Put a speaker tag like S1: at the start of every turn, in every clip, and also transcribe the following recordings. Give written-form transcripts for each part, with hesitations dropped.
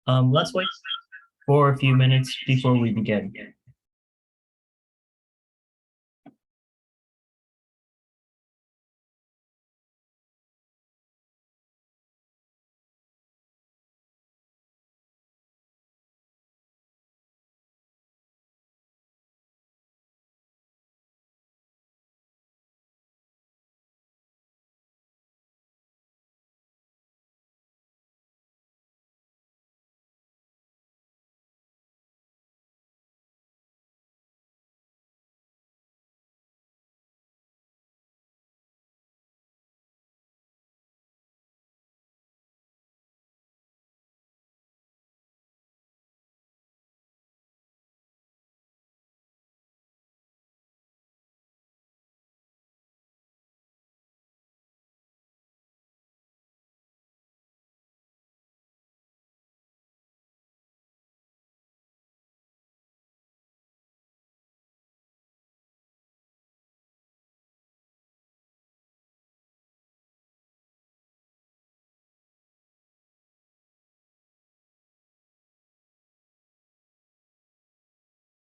S1: Let's wait for a few minutes before we begin.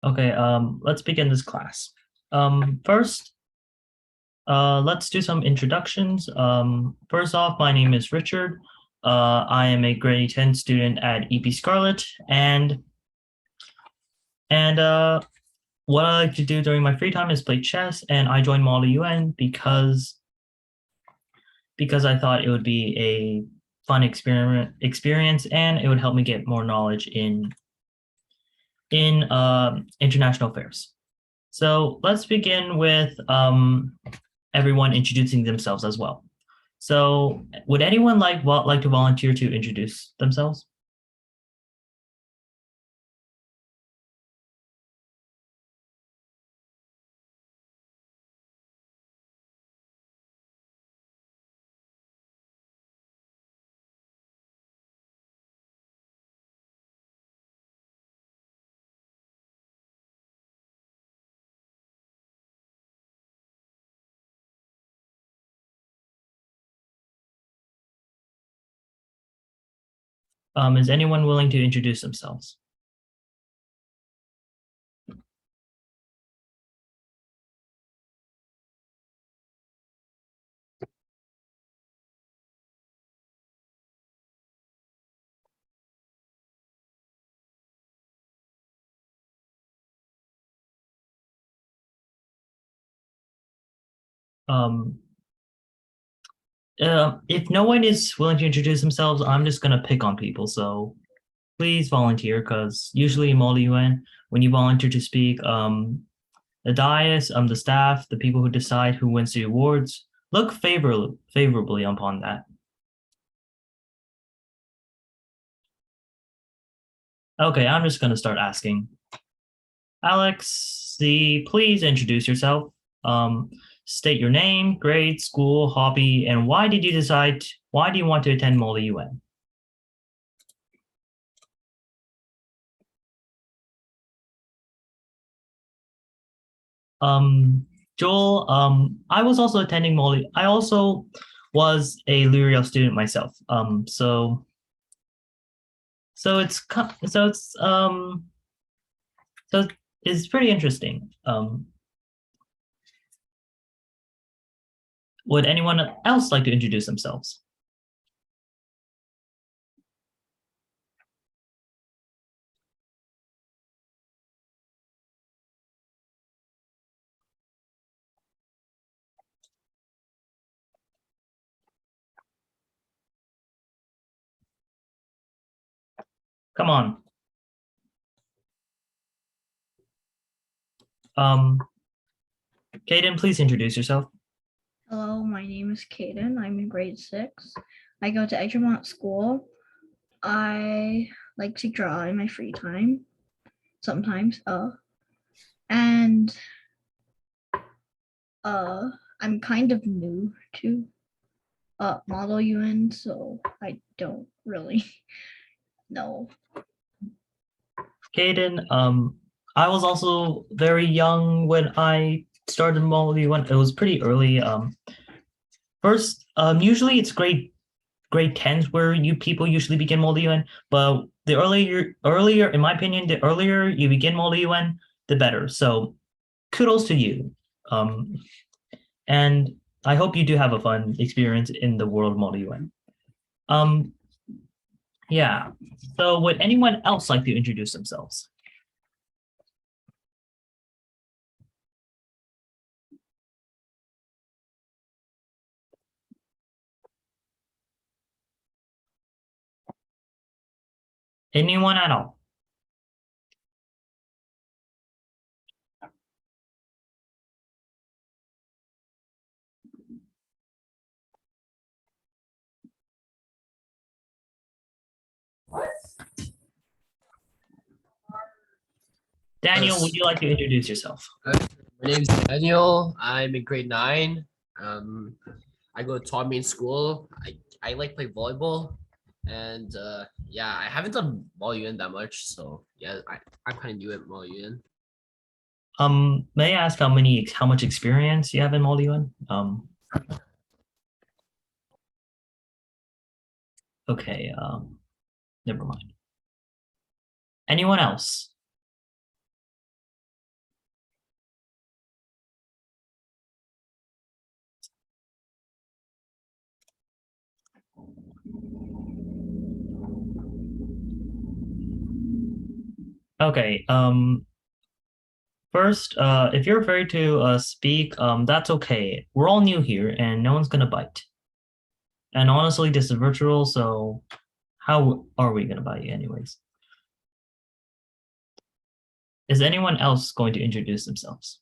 S1: Okay, let's begin this class. First, let's do some introductions. First off, my name is Richard. I am a grade 10 student at EP Scarlet, and what I like to do during my free time is play chess, and I joined Model UN because I thought it would be a fun experience and it would help me get more knowledge in international affairs. So let's begin with everyone introducing themselves as well. So would anyone like to volunteer to introduce themselves? Is anyone willing to introduce themselves? Um, if no one is willing to introduce themselves, I'm just gonna pick on people. So please volunteer, because usually in Model UN, when you volunteer to speak, the dais, the staff, the people who decide who wins the awards, look favorably upon that. Okay, I'm just gonna start asking. Alex, please introduce yourself. State your name, grade, school, hobby, and why do you want to attend Model UN? Joel, I was also attending Molly. I also was a Luriel student myself. So it's so it's so it's pretty interesting. Would anyone else like to introduce themselves? Come on. Um, Kaden, please introduce yourself.
S2: Hello, my name is Kaden. I'm in grade 6. I go to Edgemont School. I like to draw in my free time sometimes. And I'm kind of new to Model UN, so I don't really know.
S1: Kaden, I was also very young when I started Model UN. It was pretty early. First, usually it's grade 10s where you people usually begin Model UN, but earlier, in my opinion, the earlier you begin Model UN, the better. So kudos to you. And I hope you do have a fun experience in the world of Model UN. Yeah. So would anyone else like to introduce themselves? Anyone at all? Daniel, would you like to introduce yourself?
S3: My name is Daniel. I'm in grade 9. I go to Tommy in school. I like play volleyball, and yeah, I haven't done Volleyball that much, so yeah, I'm kind of new at Volleyball.
S1: May I ask how much experience you have in Model UN? Okay, never mind. Anyone else? Okay, first, if you're afraid to speak, that's okay. We're all new here and no one's gonna bite. And honestly, this is virtual, so how are we gonna bite anyways? Is anyone else going to introduce themselves?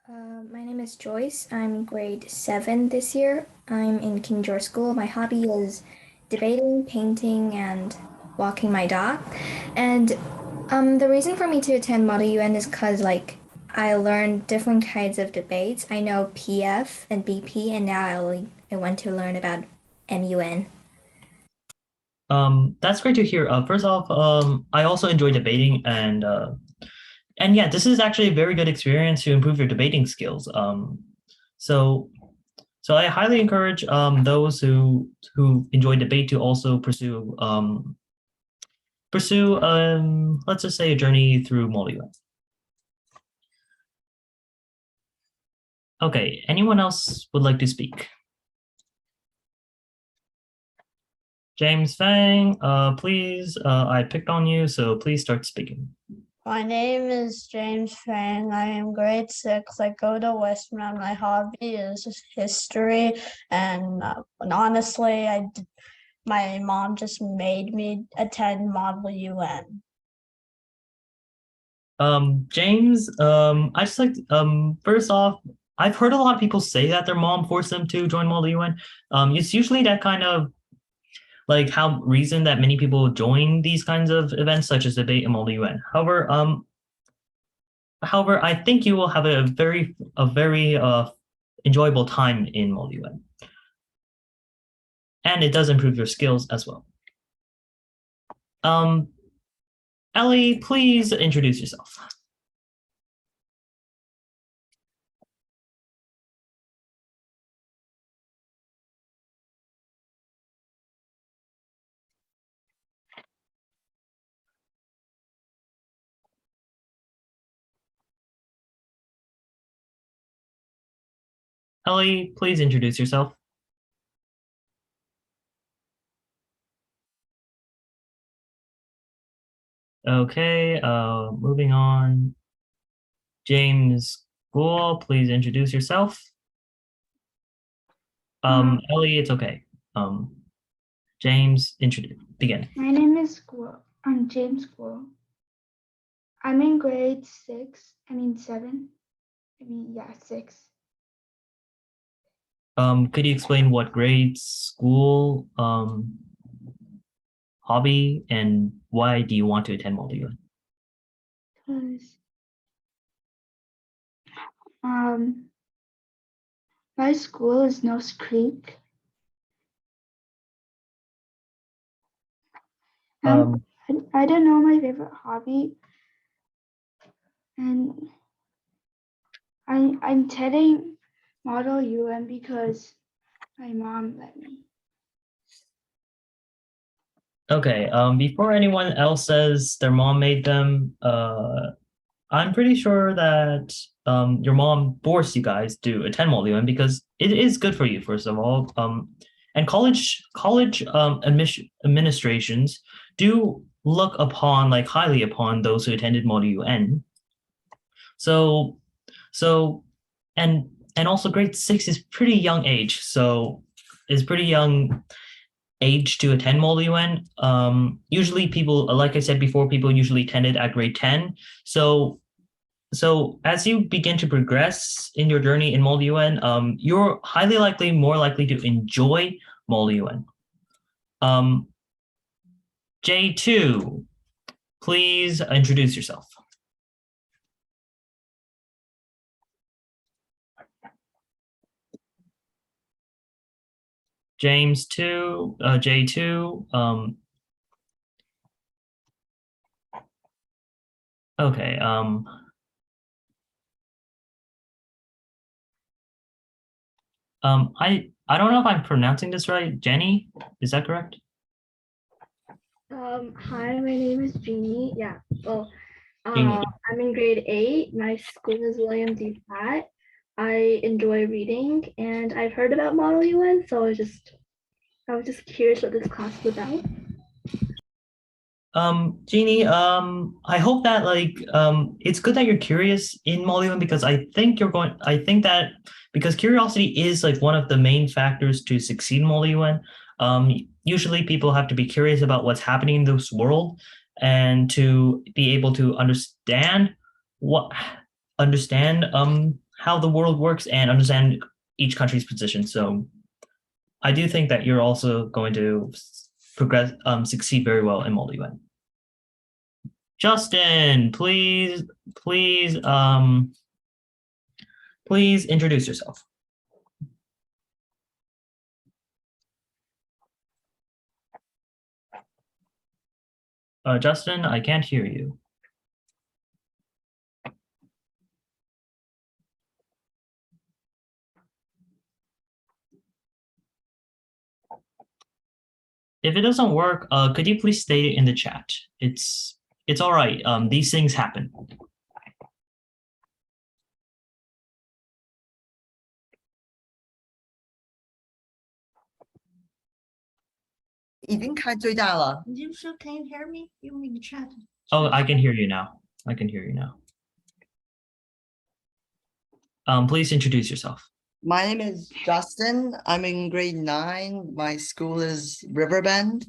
S4: My name is Joyce. I'm grade 7 this year. I'm in King George School. My hobby is debating, painting, and walking my dog. And the reason for me to attend Model UN is because I learned different kinds of debates. I know PF and BP, and now I want to learn about MUN.
S1: That's great to hear. First off, I also enjoy debating and yeah, this is actually a very good experience to improve your debating skills. So I highly encourage those who enjoy debate to also pursue let's just say a journey through Model UN. Okay, anyone else would like to speak? James Fang, please, I picked on you, so please start speaking.
S5: My name is James Fang. I am grade 6. I go to Westmount. My hobby is history, and honestly, my mom just made me attend Model UN.
S1: James, I just like first off, I've heard a lot of people say that their mom forced them to join Model UN. It's usually that kind of like how reason that many people join these kinds of events such as debate and Model UN. However, I think you will have a very enjoyable time in Model UN. And it does improve your skills as well. Ellie, please introduce yourself. Ellie, please introduce yourself. Okay, moving on. James Gould, please introduce yourself. Ellie, it's okay. James, begin.
S6: My name is Squirrel. I'm James Squirrel. I'm in grade 6. 7. 6.
S1: Could you explain what grade, school, hobby, and why do you want to attend Model UN?
S6: Because my school is Nose Creek. I don't know my favorite hobby, and I'm attending Model UN because my mom let me.
S1: Okay, before anyone else says their mom made them, I'm pretty sure that your mom forced you guys to attend Molyun because it is good for you, first of all. And college administrations do look upon like highly upon those who attended Molyun. So so and and also grade 6 is pretty young age, so is pretty young age to attend Molyun. Usually people, like I said before, people usually attended at grade 10. So as you begin to progress in your journey in Molyun, you're highly likely more likely to enjoy Molyun. J2, please introduce yourself. James 2, J2. Okay. I don't know if I'm pronouncing this right. Jenny, is that correct?
S7: Hi, my name is Jeannie. Yeah. Well,
S1: Jeannie.
S7: I'm in grade 8. My school is William D. Pratt. I enjoy reading, and I've heard about Model UN, so I was just curious what this class was about.
S1: Jeannie, I hope that it's good that you're curious in Molyun because I think that because curiosity is like one of the main factors to succeed in Molyun. Usually people have to be curious about what's happening in this world and to be able to understand how the world works and understand each country's position. So I do think that you're also going to succeed very well in Molyun. Justin, please introduce yourself. Justin, I can't hear you. If it doesn't work, could you please state it in the chat? It's all right. These things happen.
S8: 已经开最大了。
S2: Can you hear me? You want me to chat?
S1: Oh, I can hear you now. I can hear you now. Please introduce yourself.
S8: My name is Justin. I'm in grade 9. My school is Riverbend.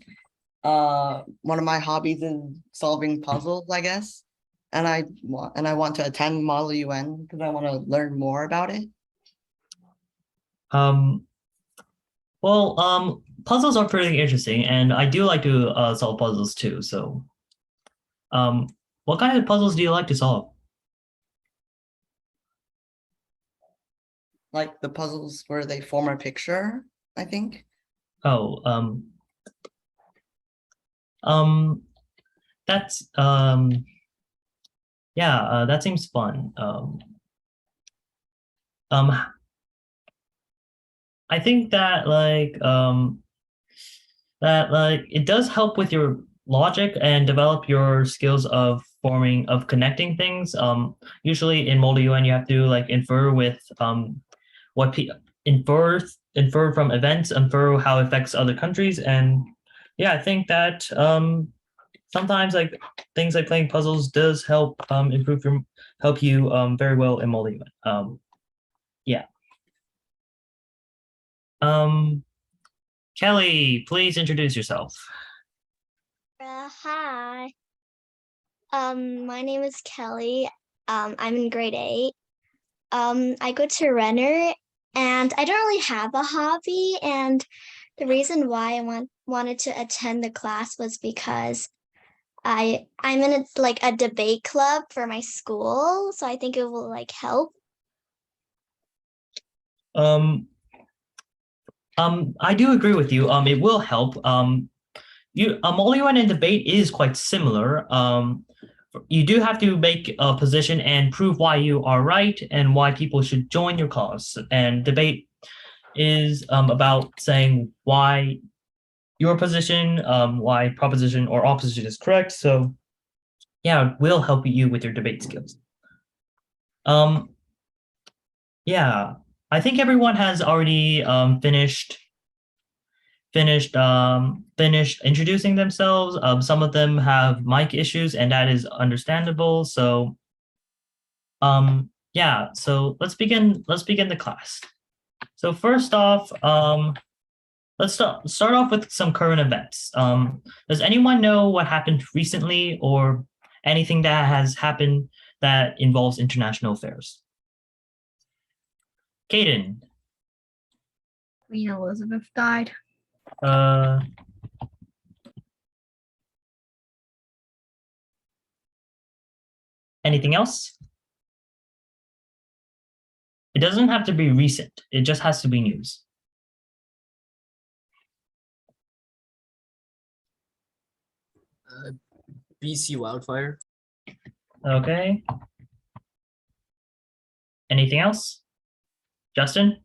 S8: One of my hobbies is solving puzzles, I guess. And I want to attend Model UN because I want to learn more about it.
S1: Well, puzzles are pretty interesting, and I do like to solve puzzles too. So, what kind of puzzles do you like to solve?
S8: Like the puzzles where they form a picture, I think.
S1: Oh, that's yeah, that seems fun. I think that it does help with your logic and develop your skills of connecting things. Usually in Molyun you have to like infer with infer from events, infer how it affects other countries, and yeah, I think that sometimes like things like playing puzzles does help help you very well in Molyun. Yeah. Kelly, please introduce yourself.
S9: Hi. My name is Kelly. I'm in grade 8. I go to Renner, and I don't really have a hobby. And the reason why I wanted to attend the class was because I'm in a debate club for my school, so I think it will like help.
S1: I do agree with you. It will help. Molyun and debate is quite similar. You do have to make a position and prove why you are right and why people should join your cause. And debate is about saying why your position, why proposition or opposition is correct. So yeah, it will help you with your debate skills. Yeah, I think everyone has already finished introducing themselves. Some of them have mic issues, and that is understandable. So yeah, so let's begin the class. So first off, let's start off with some current events. Does anyone know what happened recently or anything that has happened that involves international affairs? Kaden,
S2: Queen Elizabeth died.
S1: uh, anything else? It doesn't have to be recent. It just has to be news.
S3: BC wildfire.
S1: Okay. Anything else? Justin?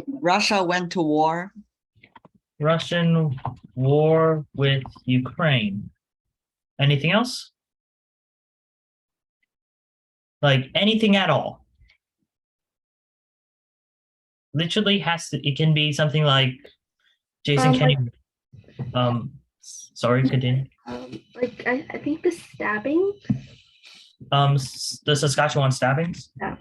S8: Russia went to war.
S1: Russian war with Ukraine. Anything else? Like anything at all. Literally it can be something like Jason, can you sorry, continue.
S7: Like I think the stabbing.
S1: The Saskatchewan stabbings.
S7: Yeah.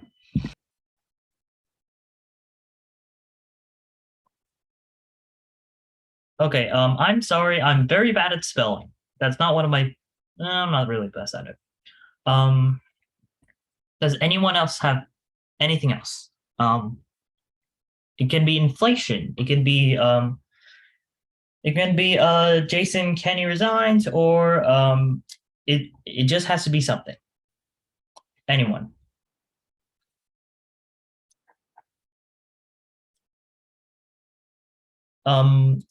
S1: Okay, I'm sorry, I'm very bad at spelling. That's not one of my I'm not really best at it. Does anyone else have anything else? It can be inflation. It can be Jason Kenney resigns, or it just has to be something. Anyone?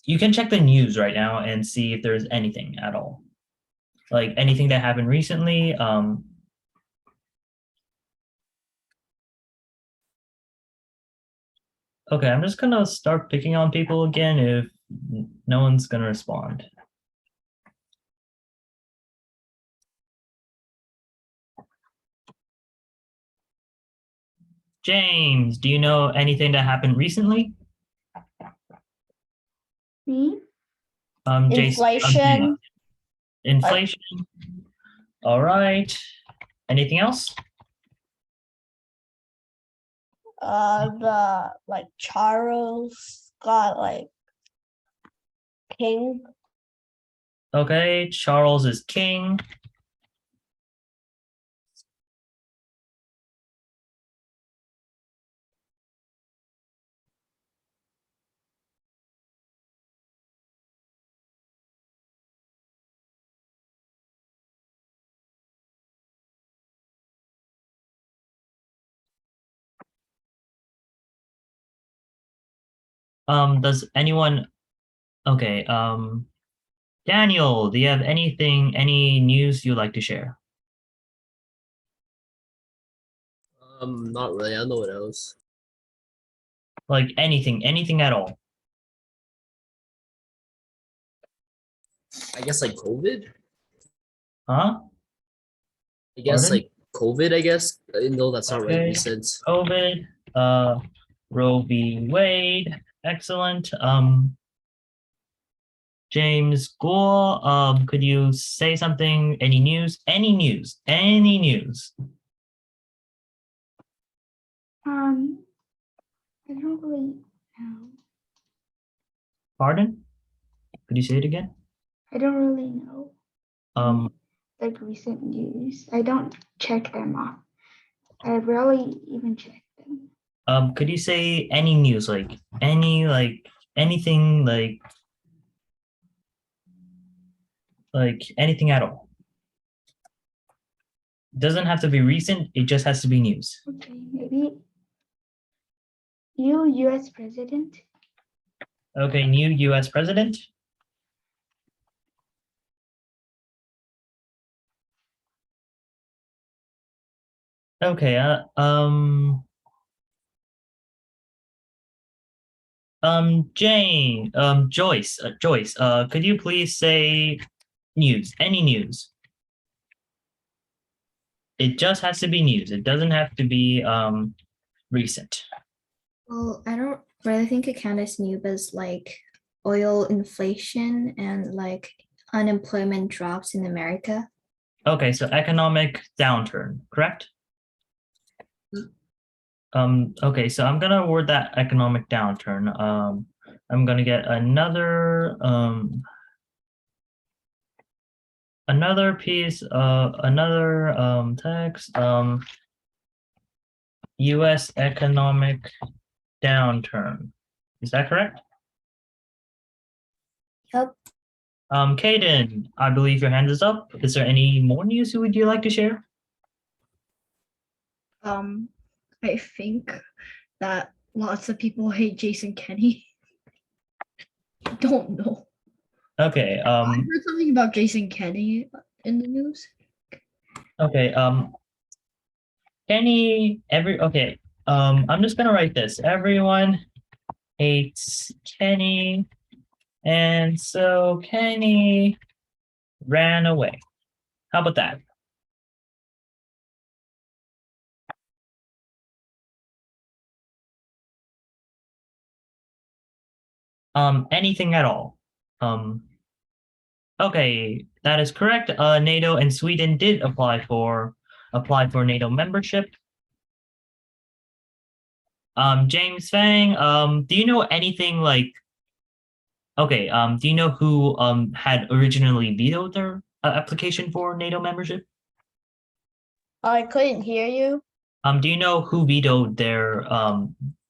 S1: You can check the news right now and see if there's anything at all. Like anything that happened recently. Okay, I'm just gonna start picking on people again if no one's gonna respond. James, do you know anything that happened recently?
S6: Me?
S1: Jason,
S5: Inflation.
S1: inflation. All right. Anything else?
S5: The like Charles got like king.
S1: Okay, Charles is king. Does anyone okay, Daniel, do you have any news you'd like to share?
S3: Not really. I don't know what else.
S1: Like anything at all.
S3: I guess like COVID.
S1: Huh?
S3: I guess
S1: Pardon?
S3: like COVID. I guess no, that's not really
S1: Okay.
S3: recent.
S1: COVID, Roe v. Wade, excellent. James Gore, could you say something? Any news? Any news? Any news?
S6: I don't really know.
S1: Pardon? Could you say it again?
S6: I don't really know.
S1: Like
S6: recent news. I don't check them off. I rarely even check them.
S1: could you say any news, like anything, like anything at all? It doesn't have to be recent. It just has to be news.
S6: Okay, maybe new U.S. president.
S1: Okay, new U.S. president. Okay. Joyce, could you please say news? Any news? It just has to be news. It doesn't have to be recent.
S4: Well, I don't really think it counts as new, but it's like oil inflation and like unemployment drops in America.
S1: Okay, so economic downturn, correct? Okay, so I'm gonna word that economic downturn. I'm gonna get another piece of another text. US economic downturn. Is that correct?
S4: Yep.
S1: Kaden, I believe your hand is up. Is there any more news would you like to share?
S2: I think that lots of people hate Jason Kenny. I don't know.
S1: Okay,
S2: I heard something about Jason Kenny in the news.
S1: okay, I'm just gonna write this. Everyone hates Kenny, and so Kenny ran away. How about that? Anything at all. Okay, that is correct. NATO and Sweden did apply for NATO membership. James Fang, do you know anything like? Okay, do you know who had originally vetoed their application for NATO membership?
S5: I couldn't hear you.
S1: Do you know who vetoed their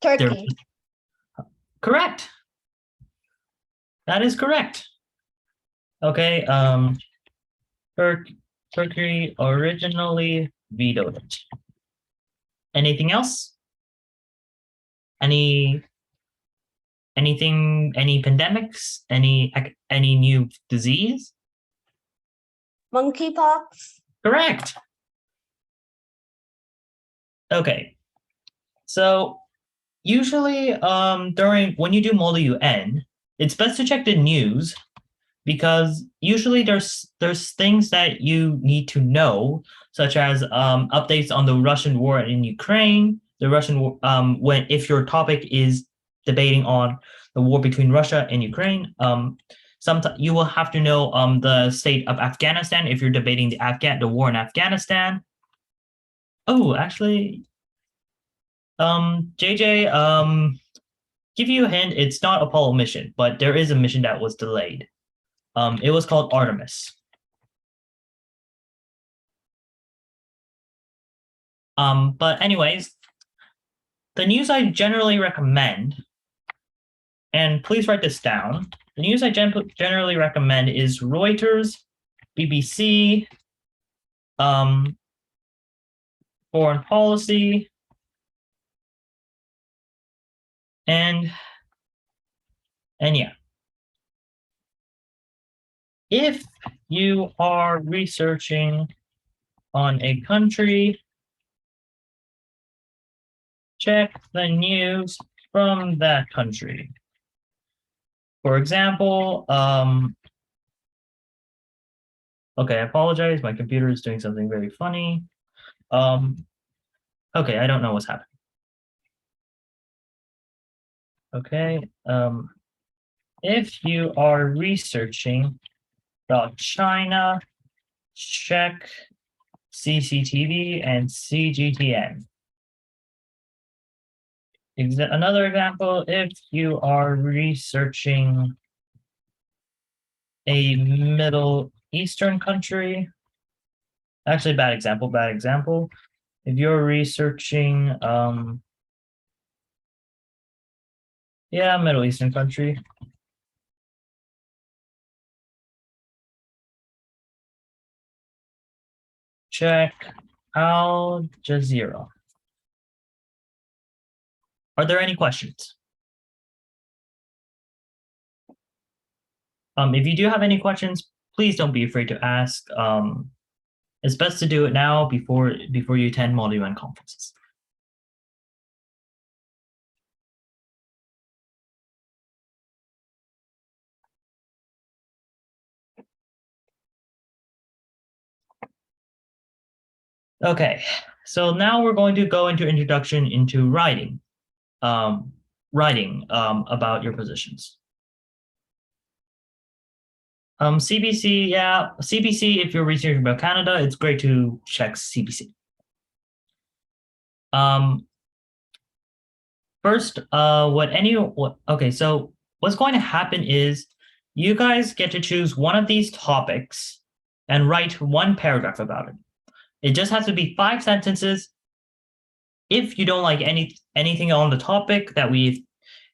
S5: Turkey.
S1: Correct. That is correct. Okay, Turkey originally vetoed it. Anything else? Any pandemics? Any new disease?
S5: Monkeypox.
S1: Correct. Okay. So usually during when you do Model UN, it's best to check the news because usually there's things that you need to know, such as updates on the Russian war in Ukraine, the Russian when if your topic is debating on the war between Russia and Ukraine, sometimes you will have to know the state of Afghanistan if you're debating the war in Afghanistan. Oh, actually, JJ, give you a hint. It's not Apollo mission, but there is a mission that was delayed. It was called Artemis. But anyways, the news I generally recommend, and please write this down. The news I generally recommend is Reuters, BBC, foreign policy, and yeah. If you are researching on a country, check the news from that country. For example, okay, I apologize. My computer is doing something very funny. Okay, I don't know what's happening. Okay, if you are researching about China, check CCTV and CGTN. Another example, if you are researching a Middle Eastern country, actually bad example. If you're researching, Middle Eastern country. Check Al Jazeera. Are there any questions? If you do have any questions, please don't be afraid to ask. It's best to do it now before you attend Model UN conferences. Okay, so now we're going to go into introduction into writing. About your positions. CBC, yeah, CBC. If you're researching about Canada, it's great to check CBC. First, okay, so what's going to happen is you guys get to choose one of these topics and write one paragraph about it. It just has to be 5 sentences. If you don't like anything on the topic that we've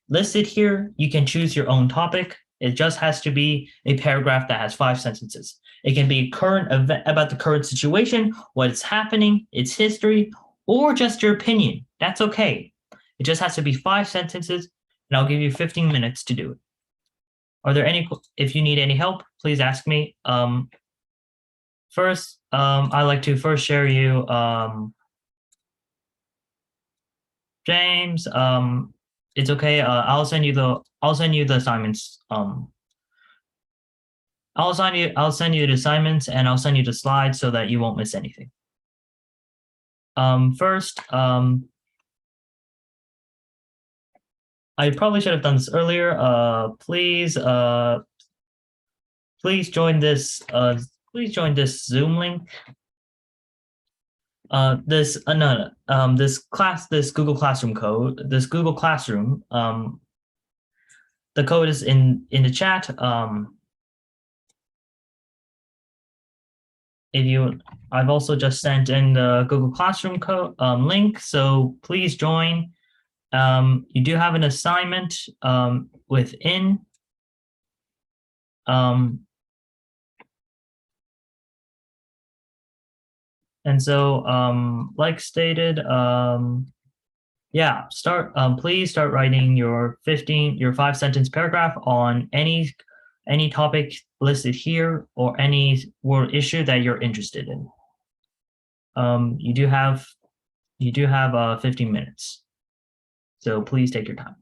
S1: listed here, you can choose your own topic. It just has to be a paragraph that has 5 sentences. It can be current event about the current situation, what is happening, its history, or just your opinion. That's okay. It just has to be 5 sentences, and I'll give you 15 minutes to do it. Are there any? If you need any help, please ask me. First, I'd like to first share you James. It's okay. I'll send you the assignments. I'll send you the assignments, and I'll send you the slides so that you won't miss anything. First, I probably should have done this earlier. Please join this. Please join this Zoom link. This Google Classroom code. This Google Classroom. The code is in the chat. I've also just sent in the Google Classroom code link. So please join. You do have an assignment within. And so, like stated, yeah, please start writing your 5-sentence paragraph on any topic listed here or any word issue that you're interested in. You do have 15 minutes. So please take your time.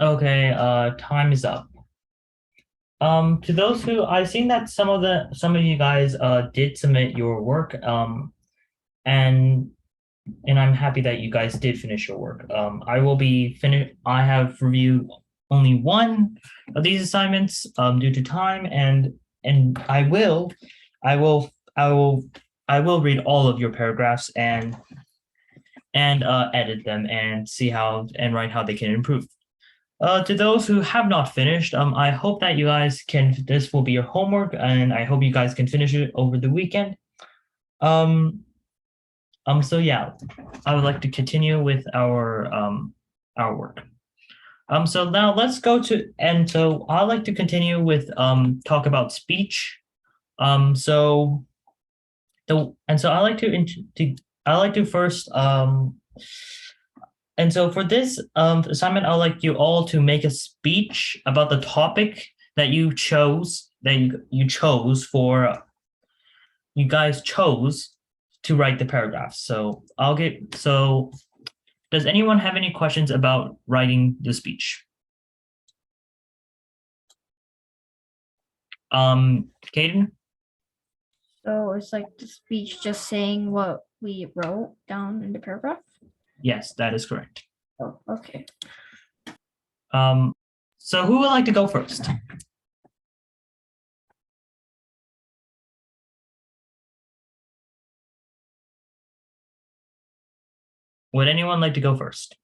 S1: Okay, time is up. To those who I've seen that some of you guys did submit your work, and I'm happy that you guys did finish your work. I will be finished. I have reviewed only one of these assignments due to time, and I will read all of your paragraphs and edit them and see how and write how they can improve. To those who have not finished, I hope that you guys can. This will be your homework, and I hope you guys can finish it over the weekend. So yeah, I would like to continue with our work. So now let's go to, and so I'd like to continue with talk about speech. So I like to first and so for this assignment, I'd like you all to make a speech about the topic that you chose, you guys chose to write the paragraph. So does anyone have any questions about writing the speech? Caden?
S2: So it's like the speech just saying what we wrote down in the paragraph?
S1: Yes, that is correct.
S2: Oh, okay.
S1: So who would like to go first? Would anyone like to go first?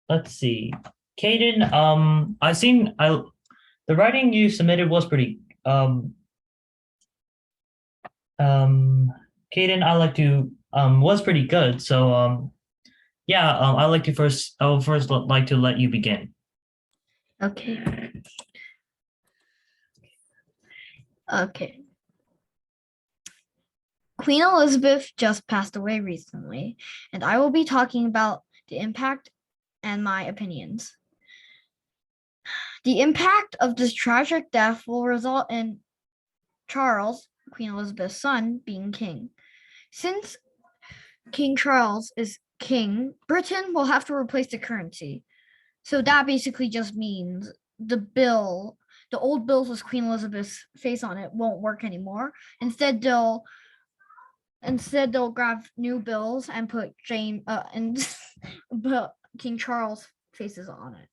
S1: Let's see. Caden, the writing you submitted was pretty Caden, was pretty good. So yeah, I will first like to let you begin.
S2: Okay. Okay. Queen Elizabeth just passed away recently, and I will be talking about the impact and my opinions. The impact of this tragic death will result in Charles, Queen Elizabeth's son, being king. Since King Charles is king, Britain will have to replace the currency. So that basically just means the old bills with Queen Elizabeth's face on it won't work anymore. Instead they'll grab new bills and put put King Charles faces on it.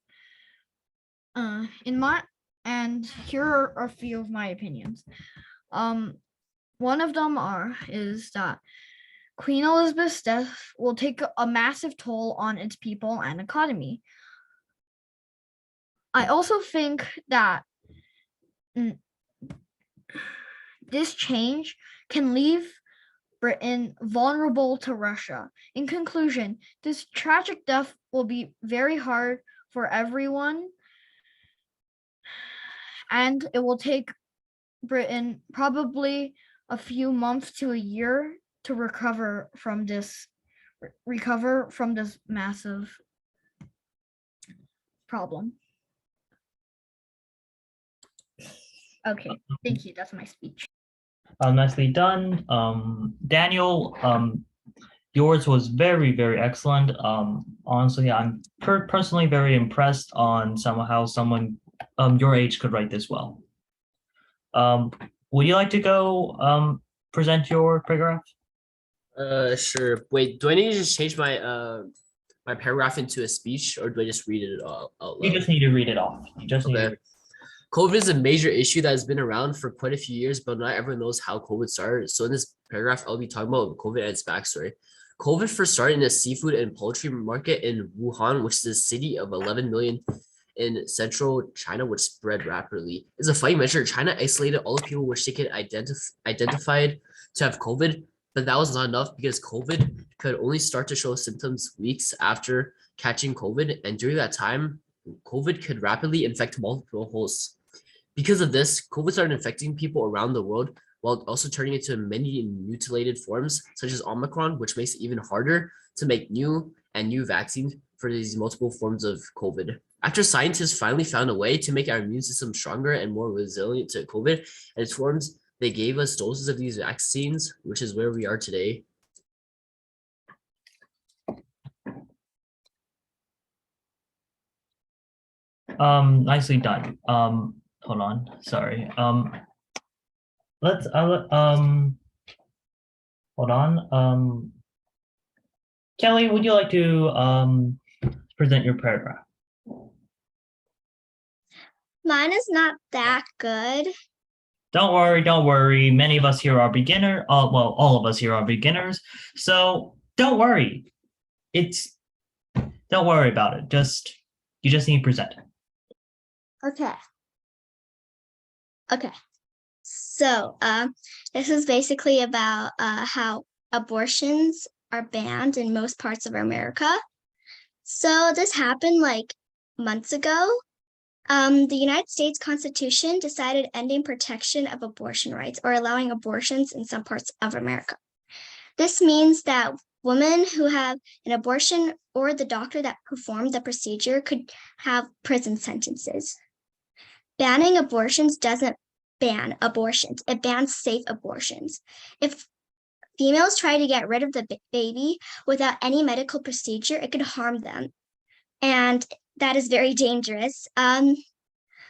S2: And here are a few of my opinions. One of them is that Queen Elizabeth's death will take a massive toll on its people and economy. I also think that this change can leave Britain vulnerable to Russia. In conclusion, this tragic death will be very hard for everyone, and it will take Britain probably a few months to a year to recover from this massive problem. Okay, thank you. That's my speech.
S1: Nicely done. Daniel, yours was very, very excellent. Honestly, I'm personally very impressed on how someone your age could write this well. Would you like to go present your paragraph?
S3: Sure. Wait, do I need to just change my my paragraph into a speech, or do I just read it all out
S1: You
S3: loud?
S1: just need to read it off. You just need
S3: Okay.
S1: to
S3: COVID is a major issue that has been around for quite a few years, but not everyone knows how COVID started. So in this paragraph, I'll be talking about COVID and its backstory. COVID first started in a seafood and poultry market in Wuhan, which is a city of 11 million in central China, which spread rapidly. As a fighting measure, China isolated all the people which they could identified to have COVID, but that was not enough because COVID could only start to show symptoms weeks after catching COVID, and during that time, COVID could rapidly infect multiple hosts. Because of this, COVID started infecting people around the world while also turning into many mutilated forms, such as Omicron, which makes it even harder to make new vaccines for these multiple forms of COVID. After scientists finally found a way to make our immune system stronger and more resilient to COVID and its forms, they gave us doses of these vaccines, which is where we are today.
S1: Nicely done. Hold on, sorry. Let's hold on. Kelly, would you like to present your paragraph?
S9: Mine is not that good.
S1: Don't worry. Many of us here are beginner. Well, all of us here are beginners. So don't worry. Don't worry about it. You just need to present.
S9: Okay. Okay. So this is basically about how abortions are banned in most parts of America. So this happened like months ago. The United States Constitution decided ending protection of abortion rights or allowing abortions in some parts of America. This means that women who have an abortion or the doctor that performed the procedure could have prison sentences. Banning abortions doesn't ban abortions, it bans safe abortions. If females try to get rid of the baby without any medical procedure, it could harm them. And that is very dangerous.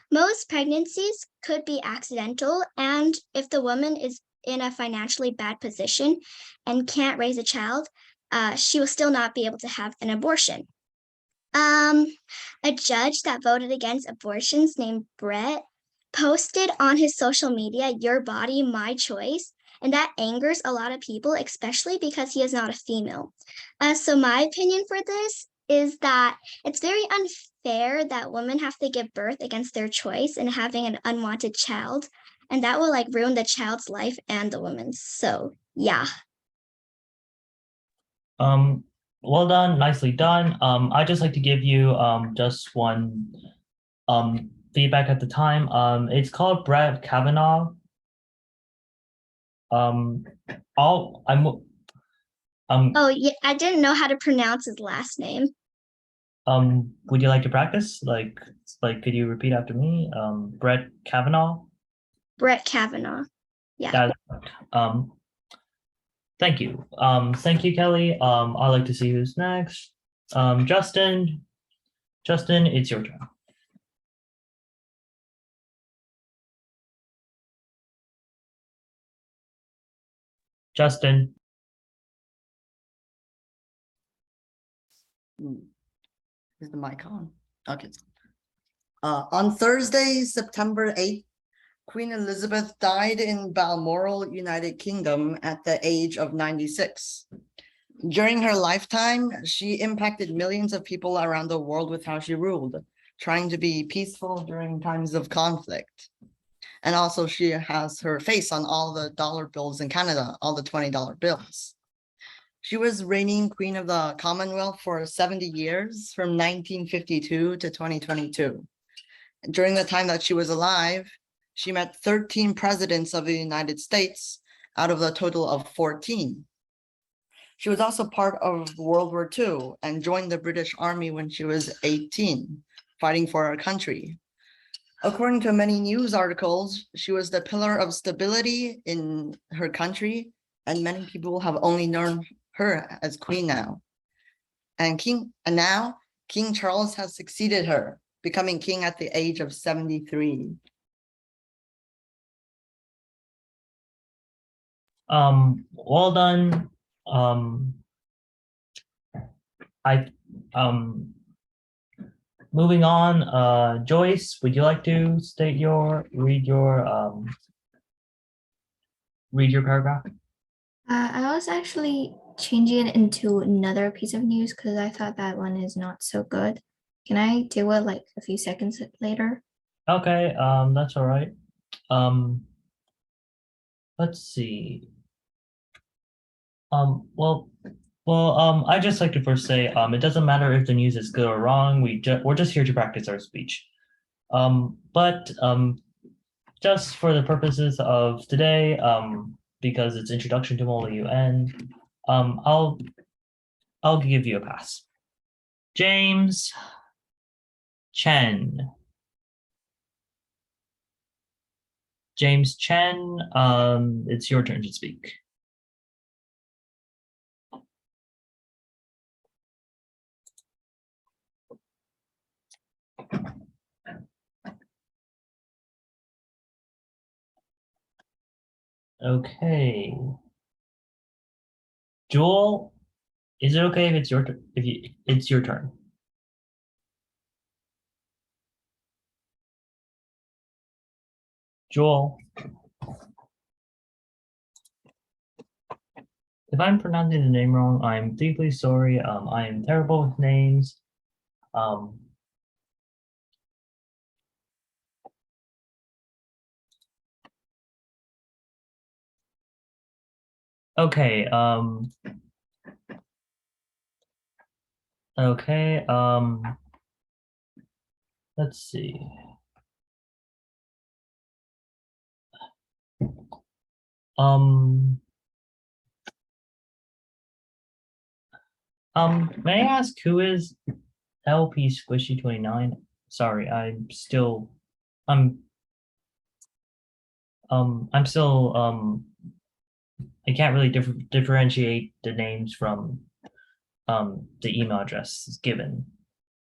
S9: Most pregnancies could be accidental, and if the woman is in a financially bad position and can't raise a child, she will still not be able to have an abortion. A judge that voted against abortions named Brett posted on his social media, "Your body, my choice," and that angers a lot of people, especially because he is not a female. So my opinion for this is that it's very unfair that women have to give birth against their choice and having an unwanted child, and that will like ruin the child's life and the woman's. So yeah.
S1: Well done, nicely done. I'd just like to give you just one feedback at the time. It's called Brett Kavanaugh.
S9: Oh yeah, I didn't know how to pronounce his last name.
S1: Would you like to practice? Like, could you repeat after me? Brett Kavanaugh.
S9: Brett Kavanaugh. Yeah.
S1: Thank you. Thank you, Kelly. I'd like to see who's next. Justin, it's your turn. Justin.
S8: Is the mic on? Okay. On Thursday, September 8th, Queen Elizabeth died in Balmoral, United Kingdom at the age of 96. During her lifetime, she impacted millions of people around the world with how she ruled, trying to be peaceful during times of conflict. And also she has her face on all the dollar bills in Canada, all the $20 bills. She was reigning Queen of the Commonwealth for 70 years, from 1952 to 2022. During the time that she was alive, she met 13 presidents of the United States out of the total of 14. She was also part of World War II and joined the British Army when she was 18, fighting for our country. According to many news articles, she was the pillar of stability in her country, and many people have only known her as queen now. And now King Charles has succeeded her, becoming king at the age of 73.
S1: Well done. Moving on, Joyce, would you like to read your paragraph?
S4: I was actually changing it into another piece of news because I thought that one is not so good. Can I do it like a few seconds later?
S1: Okay, that's all right. Let's see. I just like to first say, it doesn't matter if the news is good or wrong. We're just here to practice our speech. Just for the purposes of today, because it's introduction to Mola UN, I'll give you a pass. James, Chen. James Chen, it's your turn to speak. Okay. Joel, is it okay if it's your turn? It's your turn. Joel. If I'm pronouncing the name wrong, I'm deeply sorry. I am terrible with names. Okay, okay, let's see. Um, may I ask who is LP Squishy 29? Sorry, I'm still I can't really differentiate the names from the email address given.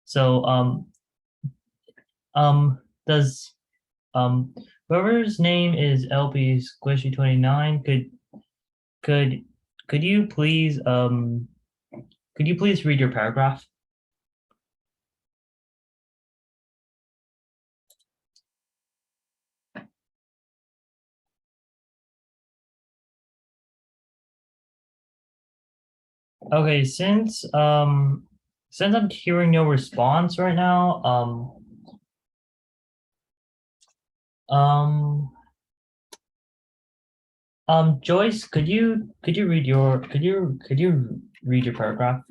S1: So does whoever's name is LP Squishy 29 could you please read your paragraph? Okay, since I'm hearing no response right now, Joyce, could you read your read your paragraph?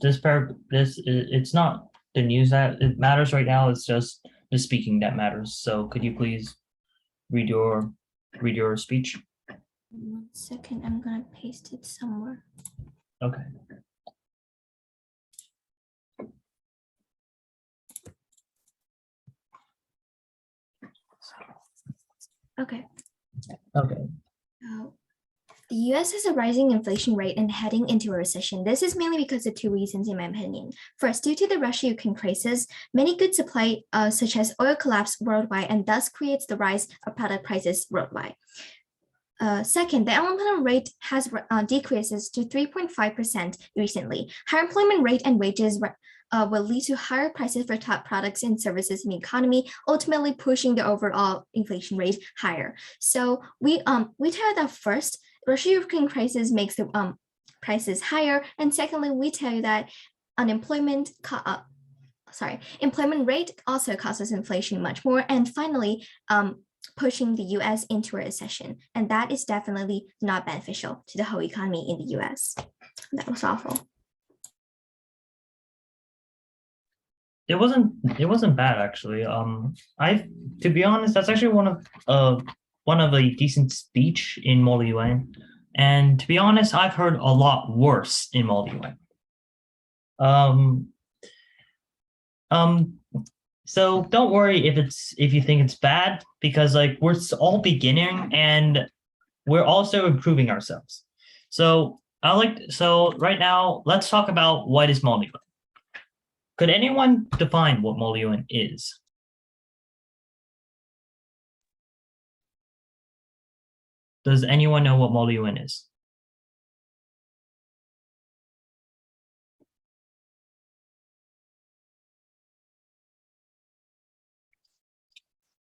S1: It's not the news that it matters right now, it's just the speaking that matters. So could you please read your speech?
S4: 1 second, I'm gonna paste it somewhere.
S1: Okay.
S4: Okay.
S1: Okay.
S4: The US has a rising inflation rate and heading into a recession. This is mainly because of 2 reasons, in my opinion. First, due to the Russia-Ukraine crisis, many goods supply, such as oil, collapse worldwide, and thus creates the rise of product prices worldwide. Second, the unemployment rate has decreases to 3.5% recently. Higher employment rate and wages will lead to higher prices for top products and services in the economy, ultimately pushing the overall inflation rate higher. So we tell that first, Russia-Ukraine crisis makes the prices higher, and secondly, we tell you that employment rate also causes inflation much more, and finally, pushing the US into a recession, and that is definitely not beneficial to the whole economy in the US. That was awful.
S1: It wasn't bad actually. To be honest, that's actually one of a decent speech in Model UN. And to be honest, I've heard a lot worse in Model UN. So don't worry if you think it's bad, because like we're all beginning and we're also improving ourselves. So right now, let's talk about what is Model UN. Could anyone define what Model UN is? Does anyone know what Model UN is?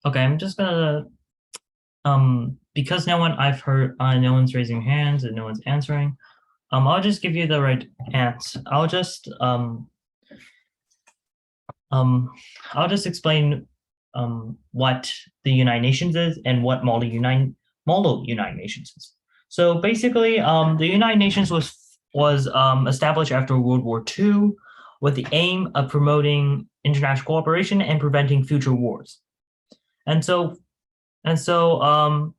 S1: Okay, I'm just gonna because no one's raising hands and no one's answering. I'll just give you the right answer. I'll just explain what the United Nations is and what Model United Nations is. So basically, the United Nations was established after World War II with the aim of promoting international cooperation and preventing future wars. And so on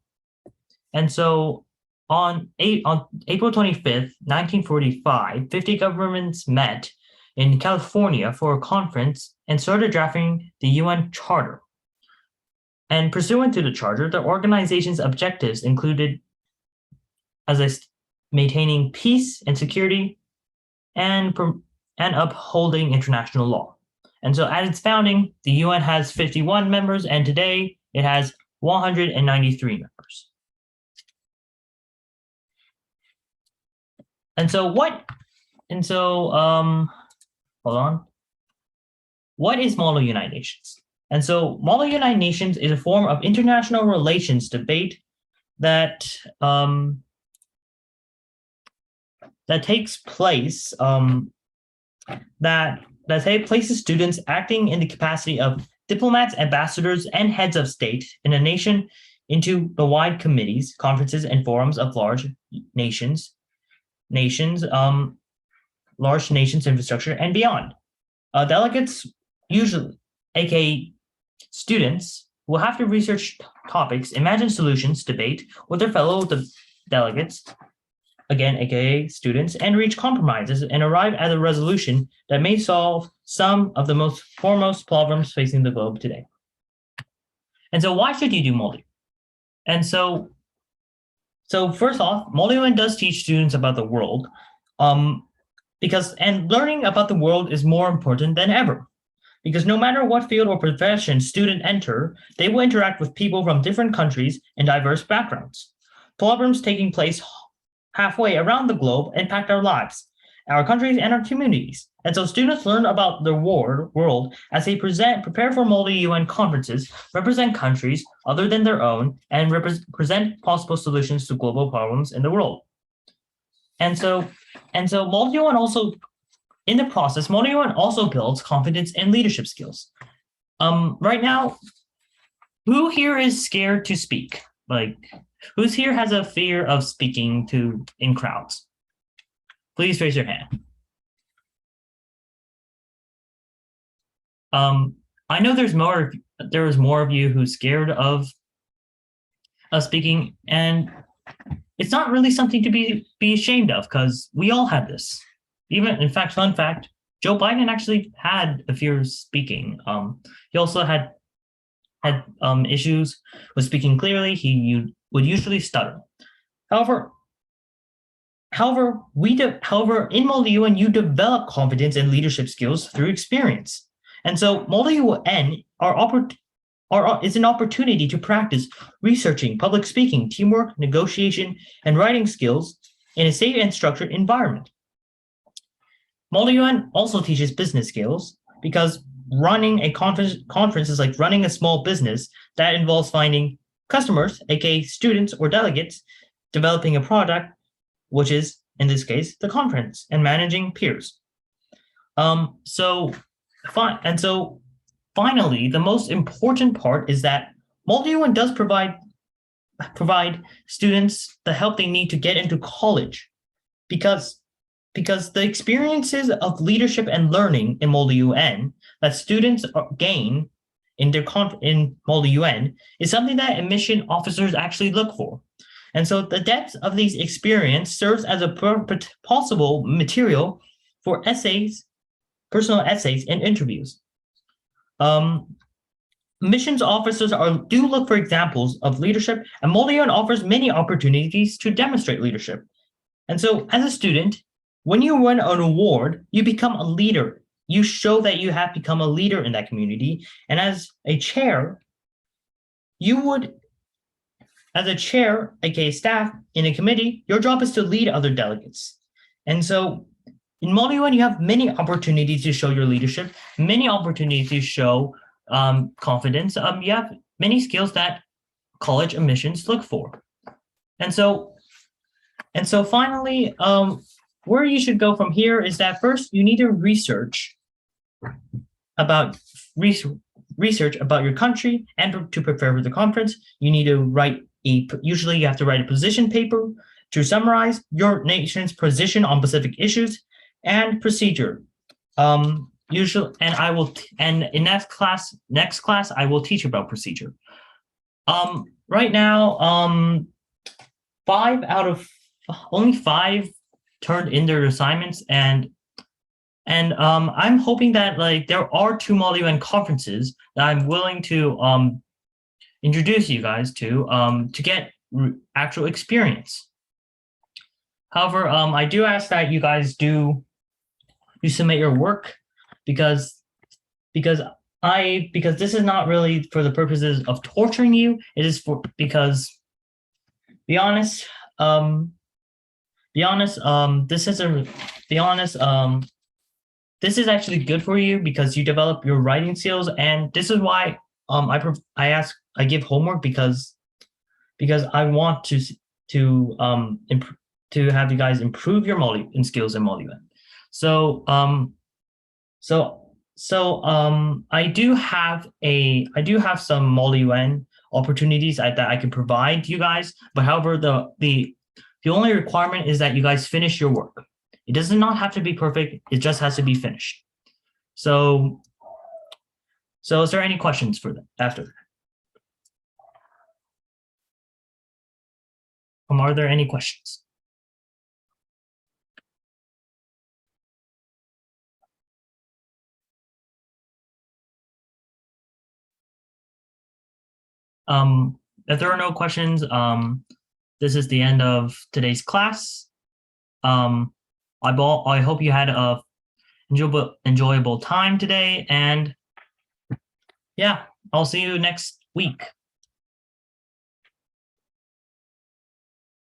S1: April 25th, 1945, 50 governments met in California for a conference and started drafting the UN Charter. And pursuant to the Charter, the organization's objectives included maintaining peace and security and upholding international law. And so at its founding, the UN has 51 members, and today it has 193 members. Hold on. What is Model United Nations? And so Model United Nations is a form of international relations debate that takes place places students acting in the capacity of diplomats, ambassadors, and heads of state in a nation into the wide committees, conferences, and forums of large nations, infrastructure, and beyond. Delegates, usually, aka students, will have to research topics, imagine solutions, debate with their fellow delegates, again, aka students, and reach compromises and arrive at a resolution that may solve some of the most foremost problems facing the globe today. And so why should you do Multi? And so first off, Model UN does teach students about the world, because learning about the world is more important than ever. Because no matter what field or profession students enter, they will interact with people from different countries and diverse backgrounds. Problems taking place halfway around the globe impact our lives, our countries, and our communities. And so students learn about the world as they prepare for multi-UN conferences, represent countries other than their own, and present possible solutions to global problems in the world. And so multi-UN also, in the process, multi-UN also builds confidence and leadership skills. Right now, who here is scared to speak? Like, who's here has a fear of speaking in crowds? Please raise your hand. I know there is more of you who's scared of speaking, and it's not really something to be ashamed of, because we all had this. Even, in fact, fun fact, Joe Biden actually had a fear of speaking. He also had issues with speaking clearly. He would usually stutter. However, in Multi-UN, you develop confidence and leadership skills through experience. And so Multi-UN is an opportunity to practice researching, public speaking, teamwork, negotiation, and writing skills in a safe and structured environment. Multi-UN also teaches business skills, because running a conference is like running a small business that involves finding customers, aka students or delegates, developing a product, which is, in this case, the conference, and managing peers. Finally, the most important part is that Multi-UN does provide students the help they need to get into college, because the experiences of leadership and learning in Multi-UN that students gain in Multi-UN is something that admission officers actually look for. And so the depth of these experience serves as a possible material for essays, personal essays, and interviews. Missions officers do look for examples of leadership, and Multi-UN offers many opportunities to demonstrate leadership. And so as a student, when you win an award, you become a leader. You show that you have become a leader in that community. And as a chair, aka staff in a committee, your job is to lead other delegates. And so in Multi-UN, you have many opportunities to show your leadership, many opportunities to show confidence. You have many skills that college admissions look for. And so finally, where you should go from here is that first you need to research about your country, and to prepare for the conference, you need to usually you have to write a position paper to summarize your nation's position on specific issues and procedure. In next class, I will teach about procedure. Right now, only five turned in their assignments, and And I'm hoping that like there are 2 MolyUN conferences that I'm willing to introduce you guys to get actual experience. However, I do ask that you guys do submit your work because this is not really for the purposes of torturing you. It is for because be honest, this is actually good for you because you develop your writing skills, and this is why I give homework because I want to have you guys improve your skills in MolyUN. So I do have some MolyUN opportunities that I can provide you guys, but however the only requirement is that you guys finish your work. It does not have to be perfect. It just has to be finished. So is there any questions for that after that? Are there any questions? If there are no questions, this is the end of today's class. I hope you had a enjoyable time today, and yeah, I'll see you next week.